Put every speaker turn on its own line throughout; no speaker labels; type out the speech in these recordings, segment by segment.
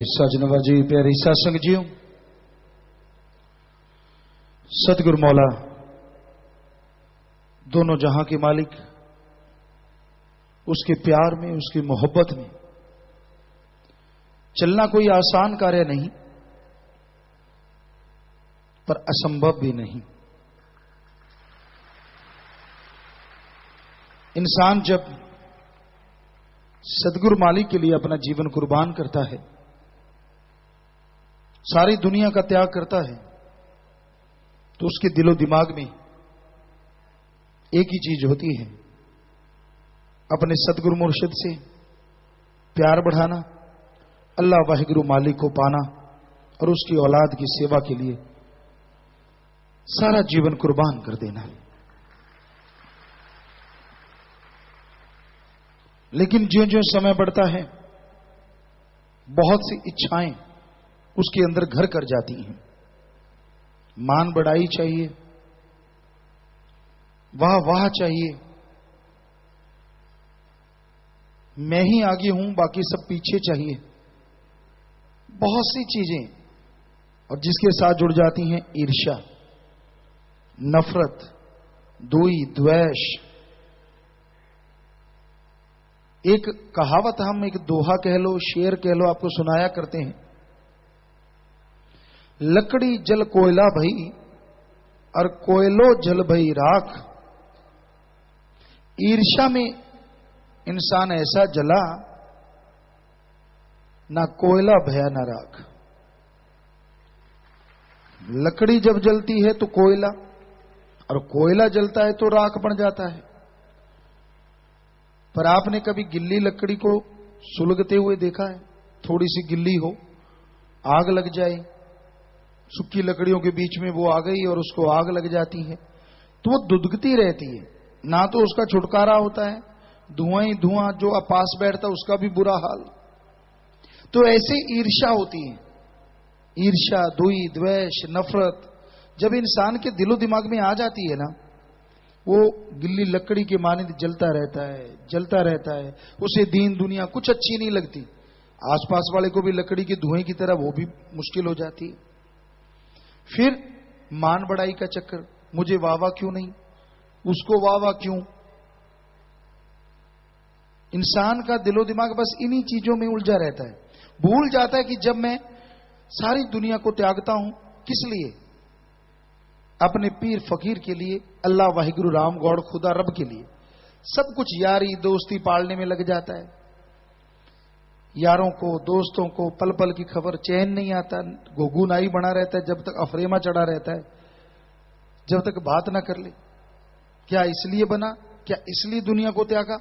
सजनवा जी, प्यारी सत्संग जियो, सतगुरु मौला दोनों जहां के मालिक, उसके प्यार में, उसकी मोहब्बत में चलना कोई आसान कार्य नहीं, पर असंभव भी नहीं। इंसान जब सतगुरु मालिक के लिए अपना जीवन कुर्बान करता है, सारी दुनिया का त्याग करता है, तो उसके दिलो दिमाग में एक ही चीज होती है, अपने सतगुरु मुर्शिद से प्यार बढ़ाना, अल्लाह वाहिगुरु मालिक को पाना और उसकी औलाद की सेवा के लिए सारा जीवन कुर्बान कर देना। लेकिन ज्यों ज्यों समय बढ़ता है, बहुत सी इच्छाएं उसके अंदर घर कर जाती हैं। मान बढ़ाई चाहिए, वाह वाह चाहिए, मैं ही आगे हूं बाकी सब पीछे चाहिए, बहुत सी चीजें, और जिसके साथ जुड़ जाती हैं ईर्ष्या, नफरत, दोई, द्वेष। एक कहावत, हम एक दोहा कह लो, शेर कह लो, आपको सुनाया करते हैं, लकड़ी जल कोयला भई और कोयलो जल भई राख। ईर्ष्या में इंसान ऐसा जला, ना कोयला भया ना राख। लकड़ी जब जलती है तो कोयला, और कोयला जलता है तो राख बन जाता है। पर आपने कभी गिल्ली लकड़ी को सुलगते हुए देखा है? थोड़ी सी गिल्ली हो, आग लग जाए, सूखी लकड़ियों के बीच में वो आ गई और उसको आग लग जाती है, तो वो दुदकती रहती है, ना तो उसका छुटकारा होता है, धुआं ही धुआं, जो पास बैठता उसका भी बुरा हाल। तो ऐसे ईर्ष्या होती है, ईर्ष्या, दुई, द्वेष, नफरत जब इंसान के दिलो दिमाग में आ जाती है ना, वो गिल्ली लकड़ी के मानिंद जलता रहता है, जलता रहता है। उसे दीन दुनिया कुछ अच्छी नहीं लगती, आसपास वाले को भी लकड़ी के धुएं की तरह वो भी मुश्किल हो जाती है। फिर मान बढ़ाई का चक्कर, मुझे वाह वाह क्यों नहीं, उसको वाह वाह क्यों। इंसान का दिलो दिमाग बस इन्हीं चीजों में उलझा रहता है, भूल जाता है कि जब मैं सारी दुनिया को त्यागता हूं, किस लिए? अपने पीर फकीर के लिए, अल्लाह वाहिगुरु राम गौड़ खुदा रब के लिए सब कुछ यारी दोस्ती पालने में लग जाता है। यारों को, दोस्तों को पल पल की खबर, चैन नहीं आता, घुघुनाई बना रहता है जब तक अफरेमा चढ़ा रहता है, जब तक बात ना कर ले। क्या इसलिए बना? क्या इसलिए दुनिया को त्यागा?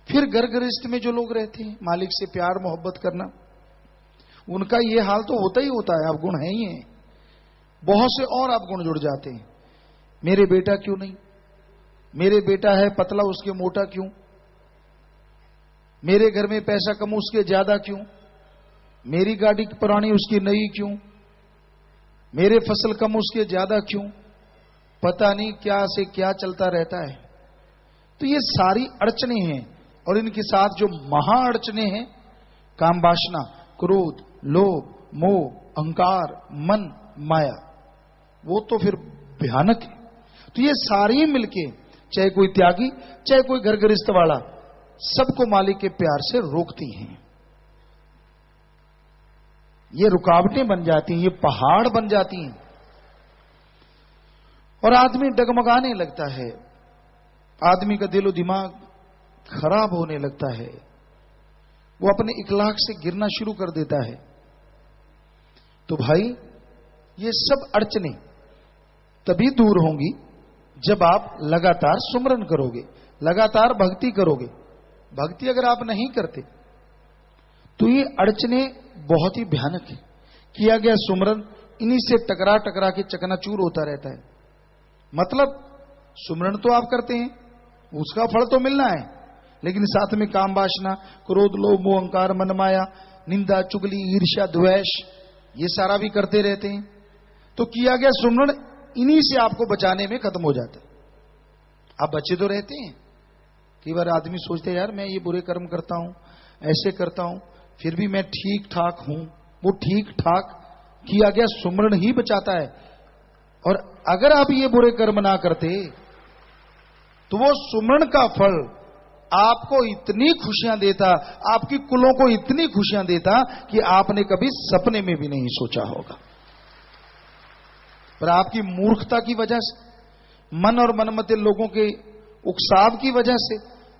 फिर घर गृहस्थ में जो लोग रहते हैं, मालिक से प्यार मोहब्बत करना, उनका ये हाल तो होता ही होता है। अवगुण है ही है, बहुत से और अवगुण जुड़ जाते हैं। मेरे बेटा क्यों नहीं, मेरे बेटा है पतला उसके मोटा क्यों, मेरे घर में पैसा कम उसके ज्यादा क्यों, मेरी गाड़ी पुरानी उसकी नई क्यों, मेरे फसल कम उसके ज्यादा क्यों, पता नहीं क्या से क्या चलता रहता है। तो ये सारी अड़चने हैं, और इनके साथ जो महा अड़चने हैं, काम वासना, क्रोध, लोभ, मोह, अहंकार, मन, माया, वो तो फिर भयानक है। तो ये सारी मिलके, चाहे कोई त्यागी, चाहे कोई घर गृहस्थ वाला, सबको मालिक के प्यार से रोकती हैं। ये रुकावटें बन जाती हैं, ये पहाड़ बन जाती हैं, और आदमी डगमगाने लगता है, आदमी का दिलो दिमाग खराब होने लगता है, वो अपने इखलाक से गिरना शुरू कर देता है। तो भाई, ये सब अड़चने तभी दूर होंगी जब आप लगातार सुमरन करोगे, लगातार भक्ति करोगे। भक्ति अगर आप नहीं करते तो ये अड़चने बहुत ही भयानक है। किया गया सुमरन इन्हीं से टकरा टकरा के चकनाचूर होता रहता है। मतलब सुमरन तो आप करते हैं, उसका फल तो मिलना है, लेकिन साथ में काम वासना, क्रोध, लोभ, मोह, अहंकार, मन, माया, निंदा, चुगली, ईर्ष्या, द्वेष, ये सारा भी करते रहते हैं। तो किया गया सुमरन इन्हीं से आपको बचाने में खत्म हो जाता है। आप बचे तो रहते हैं, कई बार आदमी सोचते हैं यार मैं ये बुरे कर्म करता हूं, ऐसे करता हूं, फिर भी मैं ठीक ठाक हूं, वो ठीक ठाक किया गया सुमरण ही बचाता है। और अगर आप ये बुरे कर्म ना करते तो वो सुमरण का फल आपको इतनी खुशियां देता, आपकी कुलों को इतनी खुशियां देता कि आपने कभी सपने में भी नहीं सोचा होगा। पर आपकी मूर्खता की वजह से, मन और मनमते लोगों के उकसाव की वजह से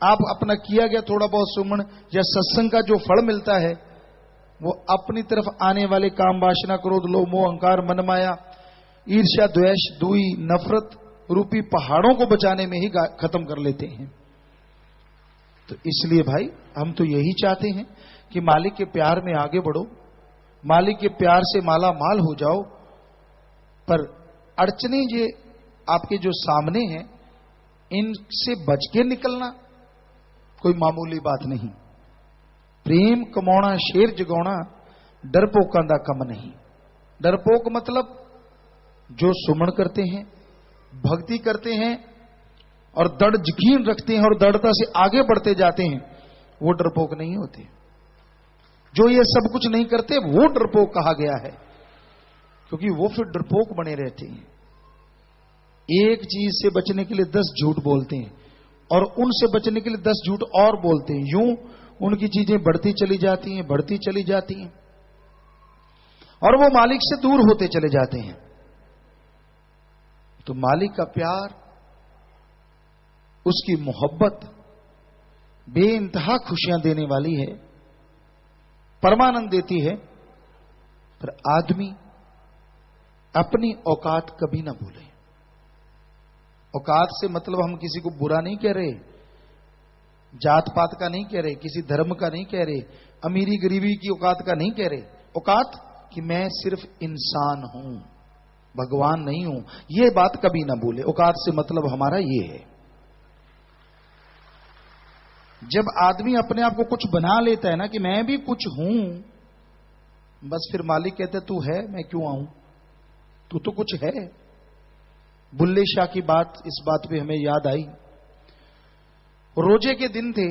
आप अपना किया गया थोड़ा बहुत सुमन या सत्संग का जो फल मिलता है वो अपनी तरफ आने वाले काम, वासना, क्रोध, लोभ, मोह, अहंकार, मनमाया, ईर्ष्या, द्वेष, दुई, नफरत रूपी पहाड़ों को बचाने में ही खत्म कर लेते हैं। तो इसलिए भाई हम तो यही चाहते हैं कि मालिक के प्यार में आगे बढ़ो, मालिक के प्यार से माला माल हो जाओ। पर अड़चने ये आपके जो सामने हैं, इनसे बच के निकलना कोई मामूली बात नहीं। प्रेम कमाना शेर जगाना डरपोकां दा कम नहीं। डरपोक मतलब जो सुमन करते हैं, भक्ति करते हैं और दृढ़ यकीन रखते हैं और दृढ़ता से आगे बढ़ते जाते हैं, वो डरपोक नहीं होते। जो ये सब कुछ नहीं करते वो डरपोक कहा गया है, क्योंकि वो फिर डरपोक बने रहते हैं। एक चीज से बचने के लिए 10 झूठ बोलते हैं और उनसे बचने के लिए 10 झूठ और बोलते हैं। यूं उनकी चीजें बढ़ती चली जाती हैं, बढ़ती चली जाती हैं और वो मालिक से दूर होते चले जाते हैं। तो मालिक का प्यार, उसकी मोहब्बत बेइंतहा खुशियां देने वाली है, परमानंद देती है। पर आदमी अपनी औकात कभी ना भूले। औकात से मतलब हम किसी को बुरा नहीं कह रहे, जात पात का नहीं कह रहे, किसी धर्म का नहीं कह रहे, अमीरी गरीबी की औकात का नहीं कह रहे। औकात कि मैं सिर्फ इंसान हूं, भगवान नहीं हूं, यह बात कभी ना भूले। औकात से मतलब हमारा ये है। जब आदमी अपने आप को कुछ बना लेता है ना कि मैं भी कुछ हूं, बस फिर मालिक कहते तू है, मैं क्यों आऊं, तू तो कुछ है। बुल्ले शाह की बात इस बात पे हमें याद आई। रोजे के दिन थे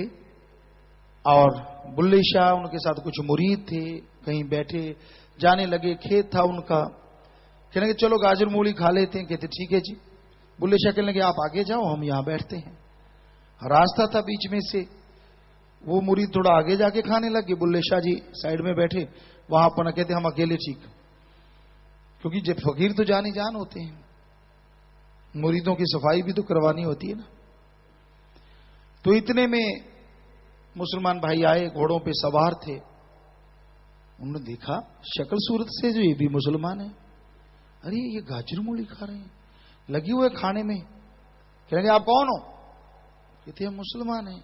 और बुल्ले शाह, उनके साथ कुछ मुरीद थे, कहीं बैठे, जाने लगे, खेत था उनका, कहने लगे चलो गाजर मूली खा लेते हैं। कहते ठीक है जी। बुल्ले शाह कहने लगे आप आगे जाओ, हम यहां बैठते हैं। रास्ता था बीच में से, वो मुरीद थोड़ा आगे जाके खाने लगे, बुल्ले शाह जी साइड में बैठे। वहां अपना कहते हम अकेले ठीक, क्योंकि जब फकीर तो जान ही जान होते हैं, मुरीदों की सफाई भी तो करवानी होती है ना। तो इतने में मुसलमान भाई आए, घोड़ों पे सवार थे। उन्होंने देखा शक्ल सूरत से जो ये भी मुसलमान है, अरे ये गाजर मूली खा रहे हैं, लगी हुए खाने में। कहेंगे आप कौन हो? कहते हम मुसलमान हैं।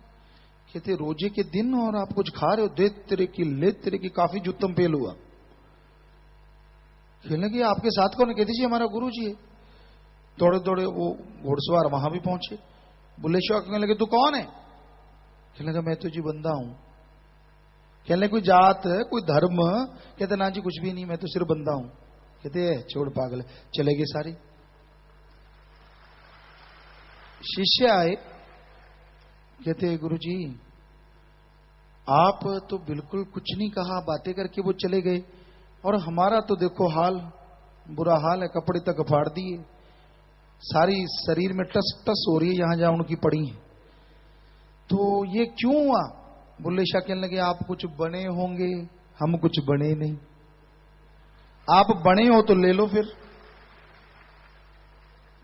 कहते रोजे के दिन और आप कुछ खा रहे हो, दे तेरे की ले तेरे की, काफी जुत्तम पेल हुआ। कहने लगे आपके साथ कौन है? कहते जी हमारा गुरु जी है। दौड़े दौड़े वो घोड़सवार वहां भी पहुंचे। बुल्ले शाह कहने लगे तू कौन है? कहने लगा मैं तो जी बंदा हूं। कहने लगे कोई जात कोई धर्म? कहते ना जी कुछ भी नहीं, मैं तो सिर्फ बंदा हूं। कहते छोड़ पागल, चले गए सारे। शिष्य आए, कहते गुरु जी आप तो बिल्कुल कुछ नहीं कहा, बातें करके वो चले गए, और हमारा तो देखो हाल, बुरा हाल है, कपड़े तक फाड़ दिए, सारी शरीर में टस टस हो रही है यहां जहां उनकी पड़ी है। तो ये क्यों हुआ? बुल्ले शाह कहने लगे आप कुछ बने होंगे, हम कुछ बने नहीं। आप बने हो तो ले लो फिर।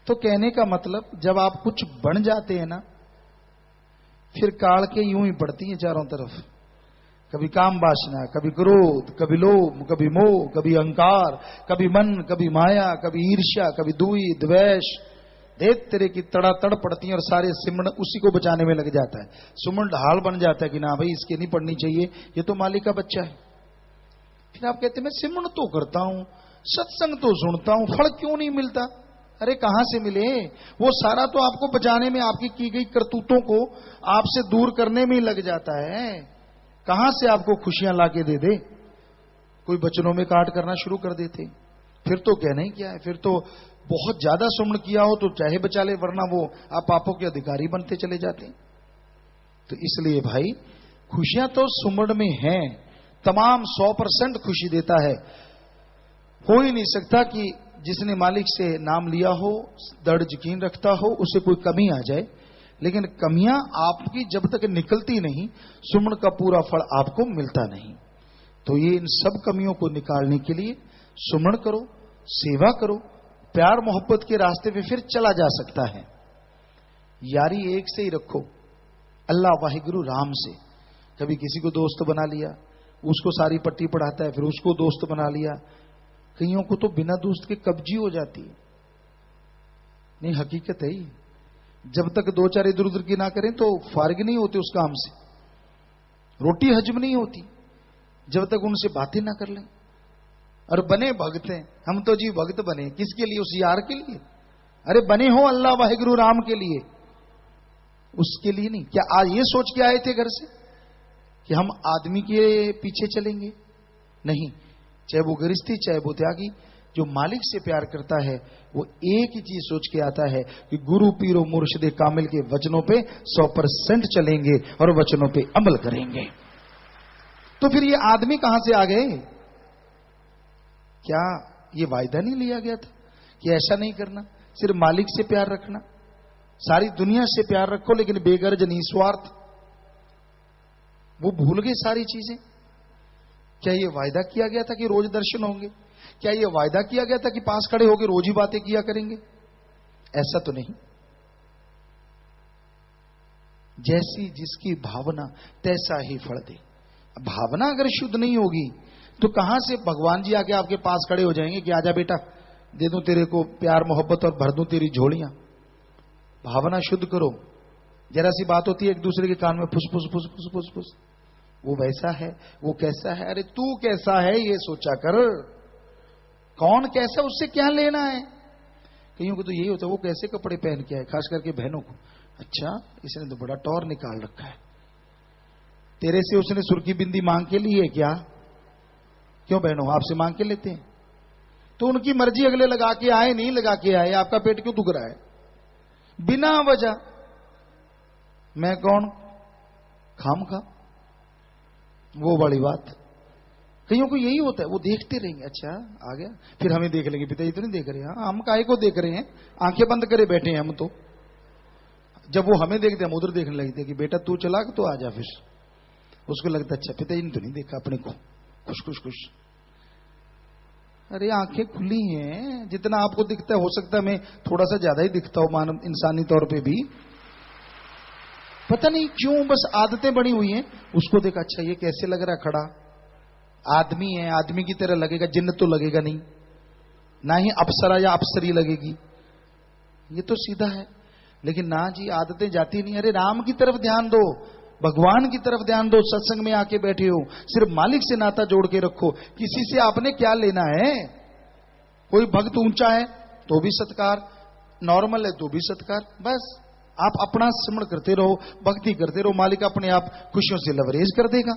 तो कहने का मतलब जब आप कुछ बन जाते हैं ना, फिर काल के यूं ही पड़ती है चारों तरफ। कभी काम वासना, कभी क्रोध, कभी लोभ, कभी मोह, कभी अहंकार, कभी मन, कभी माया, कभी ईर्ष्या, कभी दुई, द्वेष, देख तेरे की तड़ातड़ पड़ती है और सारे सिमरण उसी को बचाने में लग जाता है। सुमन ढाल बन जाता है कि ना भाई इसके नहीं पढ़नी चाहिए, ये तो मालिक का बच्चा है। फिर आप कहते हैं मैं सिमरण तो करता हूं, सत्संग तो सुनता हूं, फल क्यों नहीं मिलता? अरे कहां से मिले? वो सारा तो आपको बचाने में, आपकी की गई करतूतों को आपसे दूर करने में ही लग जाता है। कहां से आपको खुशियां लाके दे दे? कोई बचनों में काट करना शुरू कर देते, फिर तो कहना ही क्या है। फिर तो बहुत ज्यादा सुमन किया हो तो चाहे बचा ले, वरना वो आप पापों के अधिकारी बनते चले जाते हैं। तो इसलिए भाई खुशियां तो सुमन में हैं, तमाम 100% खुशी देता है। हो ही नहीं सकता कि जिसने मालिक से नाम लिया हो, दृढ़ यकीन रखता हो, उसे कोई कमी आ जाए। लेकिन कमियां आपकी जब तक निकलती नहीं, सुमन का पूरा फल आपको मिलता नहीं। तो ये इन सब कमियों को निकालने के लिए सुमन करो, सेवा करो, प्यार मोहब्बत के रास्ते पे फिर चला जा सकता है। यारी एक से ही रखो, अल्लाह वाहिगुरु राम से। कभी किसी को दोस्त बना लिया, उसको सारी पट्टी पढ़ाता है, फिर उसको दोस्त बना लिया। कईयों को तो बिना दोस्त के कब्जी हो जाती है। नहीं, हकीकत है ही। जब तक दो चार इधर उधर की ना करें तो फारिग नहीं होते उस काम से, रोटी हजम नहीं होती जब तक उनसे बातें ना कर लें। और बने भक्त हैं हम तो जी, भक्त बने किसके लिए? उस यार के लिए। अरे बने हो अल्लाह वाहिगुरु राम के लिए, उसके लिए नहीं। क्या आज ये सोच के आए थे घर से कि हम आदमी के पीछे चलेंगे? नहीं, चाहे वो गृहस्थी चाहे वो त्यागी, जो मालिक से प्यार करता है वो एक ही चीज सोच के आता है कि गुरु पीरो मुर्शिदे कामिल के वचनों पे 100% चलेंगे और वचनों पे अमल करेंगे। तो फिर ये आदमी कहां से आ गए? क्या ये वायदा नहीं लिया गया था कि ऐसा नहीं करना, सिर्फ मालिक से प्यार रखना, सारी दुनिया से प्यार रखो लेकिन बेगर्ज निस्वार्थ? वो भूल गए सारी चीजें। क्या ये वायदा किया गया था कि रोज दर्शन होंगे? क्या ये वायदा किया गया था कि पास खड़े होकर रोज ही बातें किया करेंगे? ऐसा तो नहीं। जैसी जिसकी भावना तैसा ही फल दे। भावना अगर शुद्ध नहीं होगी तो कहां से भगवान जी आके आपके पास खड़े हो जाएंगे कि आजा बेटा, दे दूं तेरे को प्यार मोहब्बत और भर दूं तेरी झोलियां। भावना शुद्ध करो। जरा सी बात होती है एक दूसरे के कान में फुस फुस फुस फुस फुस फुस, वो वैसा है, वो कैसा है। अरे तू कैसा है ये सोचा कर, कौन कैसा उससे क्या लेना है। कईयों को तो यही होता है, वो कैसे कपड़े पहन के आए, खास करके बहनों को। अच्छा, इसने तो बड़ा टौर निकाल रखा है, तेरे से उसने सुर्खी बिंदी मांग के ली है क्या? क्यों बहनों, आपसे मांग के लेते हैं? तो उनकी मर्जी, अगले लगा के आए नहीं लगा के आए, आपका पेट क्यों दुख रहा है बिना वजह? मैं कौन खाम खा, वो बड़ी बात। कईयों को यही होता है, वो देखते रहेंगे, अच्छा आ गया, फिर हमें देख लेंगे। पिताजी तो नहीं देख रहे, हाँ हम काहे को देख रहे हैं, आंखें बंद करे बैठे हैं हम तो। जब वो हमें देखते हम उधर देखने लगते कि बेटा तू चला तो आ जा। फिर उसको लगता अच्छा पिताजी ने तो नहीं देखा अपने को, खुश खुश खुश। अरे आंखें खुली हैं, जितना आपको दिखता है हो सकता है मैं थोड़ा सा ज्यादा ही दिखता हूं मानव इंसानी तौर पे भी। पता नहीं क्यों बस आदतें बनी हुई हैं। उसको देखा, अच्छा ये कैसे लग रहा खड़ा, आदमी है, आदमी की तरह लगेगा, जिन्न तो लगेगा नहीं, ना ही अप्सरा या अप्सरी लगेगी, ये तो सीधा है। लेकिन ना जी, आदतें जाती नहीं। अरे राम की तरफ ध्यान दो, भगवान की तरफ ध्यान दो। सत्संग में आके बैठे हो, सिर्फ मालिक से नाता जोड़ के रखो। किसी से आपने क्या लेना है? कोई भक्त ऊंचा है तो भी सत्कार, नॉर्मल है तो भी सत्कार। बस आप अपना स्मरण करते रहो, भक्ति करते रहो, मालिक अपने आप खुशियों से लवरेज कर देगा।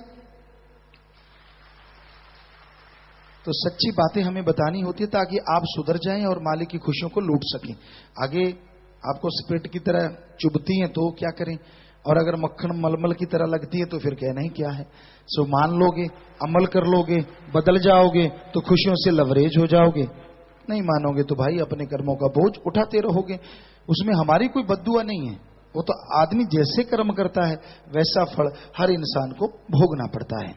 तो सच्ची बातें हमें बतानी होती है ताकि आप सुधर जाएं और मालिक की खुशियों को लूट सकें। आगे आपको स्प्रिट की तरह चुभती हैं तो क्या करें, और अगर मक्खन मलमल की तरह लगती है तो फिर कहना ही क्या है। सो मान लोगे, अमल कर लोगे, बदल जाओगे तो खुशियों से लवरेज हो जाओगे। नहीं मानोगे तो भाई अपने कर्मों का बोझ उठाते रहोगे। उसमें हमारी कोई बद्दुआ नहीं है, वो तो आदमी जैसे कर्म करता है वैसा फल हर इंसान को भोगना पड़ता है।